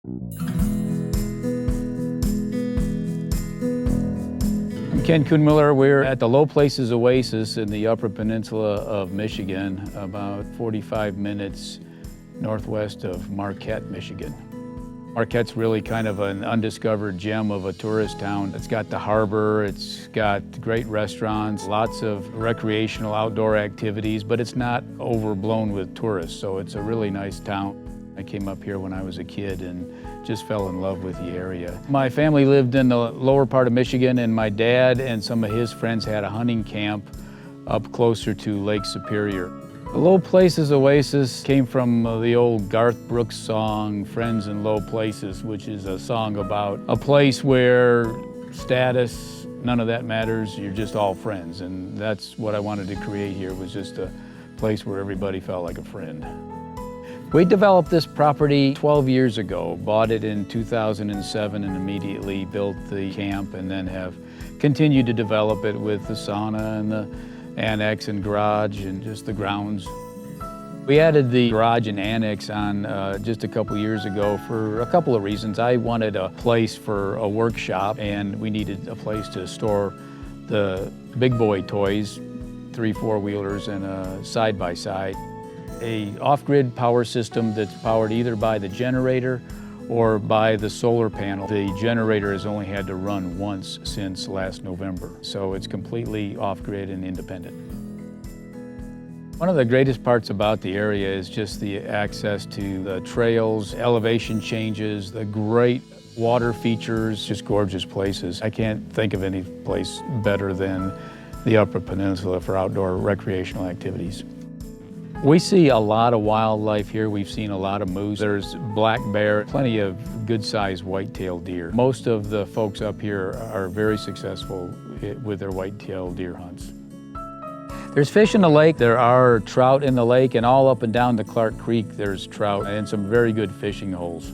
I'm Ken Kuhnmiller. We're at the Low Places Oasis in the Upper Peninsula of Michigan, about 45 minutes northwest of Marquette, Michigan. Marquette's really kind of an undiscovered gem of a tourist town. It's got the harbor, it's got great restaurants, lots of recreational outdoor activities, but it's not overblown with tourists, so it's a really nice town. I came up here when I was a kid and just fell in love with the area. My family lived in the lower part of Michigan, and my dad and some of his friends had a hunting camp up closer to Lake Superior. The Low Places Oasis came from the old Garth Brooks song, Friends in Low Places, which is a song about a place where status, none of that matters, you're just all friends. And that's what I wanted to create here, was just a place where everybody felt like a friend. We developed this property 12 years ago, bought it in 2007 and immediately built the camp, and then have continued to develop it with the sauna and the annex and garage and just the grounds. We added the garage and annex on just a couple years ago for a couple of reasons. I wanted a place for a workshop, and we needed a place to store the big boy toys, 3 4-wheelers and a side-by-side. A off-grid power system that's powered either by the generator or by the solar panel. The generator has only had to run once since last November, so it's completely off-grid and independent. One of the greatest parts about the area is just the access to the trails, elevation changes, the great water features, just gorgeous places. I can't think of any place better than the Upper Peninsula for outdoor recreational activities. We see a lot of wildlife here. We've seen a lot of moose. There's black bear, plenty of good-sized white-tailed deer. Most of the folks up here are very successful with their white-tailed deer hunts. There's fish in the lake. There are trout in the lake, and all up and down the Clark Creek there's trout and some very good fishing holes.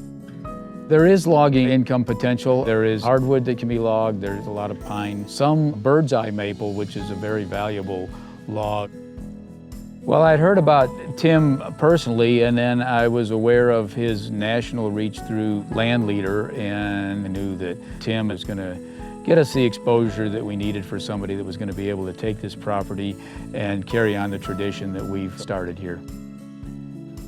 There is logging income potential. There is hardwood that can be logged. There's a lot of pine. Some bird's eye maple, which is a very valuable log. Well, I'd heard about Tim personally, and then I was aware of his national reach through LandLeader, and I knew that Tim was going to get us the exposure that we needed for somebody that was going to be able to take this property and carry on the tradition that we've started here.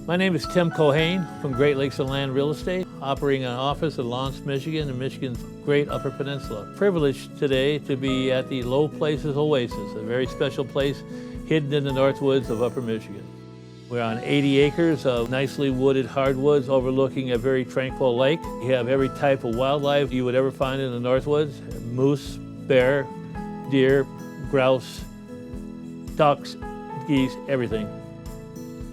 My name is Tim Cohane from Great Lakes and Land Real Estate, operating an office in Lawrence, Michigan, and Michigan's great Upper Peninsula. Privileged today to be at the Low Places Oasis, a very special place hidden in the north woods of Upper Michigan. We're on 80 acres of nicely wooded hardwoods overlooking a very tranquil lake. You have every type of wildlife you would ever find in the north woods: moose, bear, deer, grouse, ducks, geese, everything.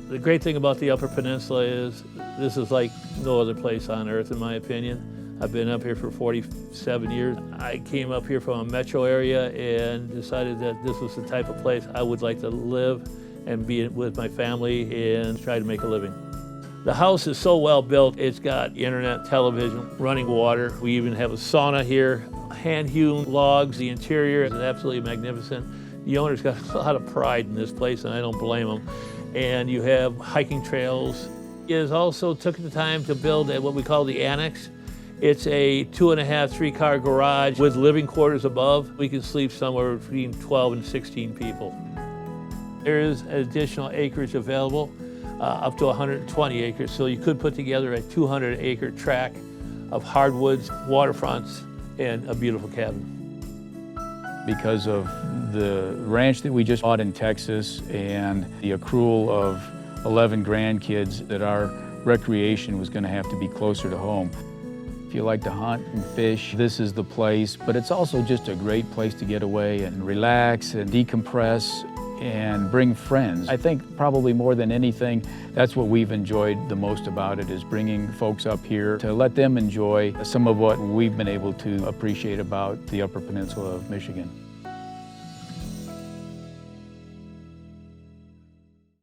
The great thing about the Upper Peninsula is this is like no other place on earth, in my opinion. I've been up here for 47 years. I came up here from a metro area and decided that this was the type of place I would like to live and be with my family and try to make a living. The house is so well built. It's got internet, television, running water. We even have a sauna here, hand-hewn logs. The interior is absolutely magnificent. The owner's got a lot of pride in this place, and I don't blame him. And you have hiking trails. He has also took the time to build what we call the annex. It's a 2.5, 3-car garage with living quarters above. We can sleep somewhere between 12 and 16 people. There is additional acreage available, up to 120 acres, so you could put together a 200-acre tract of hardwoods, waterfronts, and a beautiful cabin. Because of the ranch that we just bought in Texas and the accrual of 11 grandkids, that our recreation was going to have to be closer to home. If you like to hunt and fish, this is the place, but it's also just a great place to get away and relax and decompress and bring friends. I think probably more than anything, that's what we've enjoyed the most about it, is bringing folks up here to let them enjoy some of what we've been able to appreciate about the Upper Peninsula of Michigan.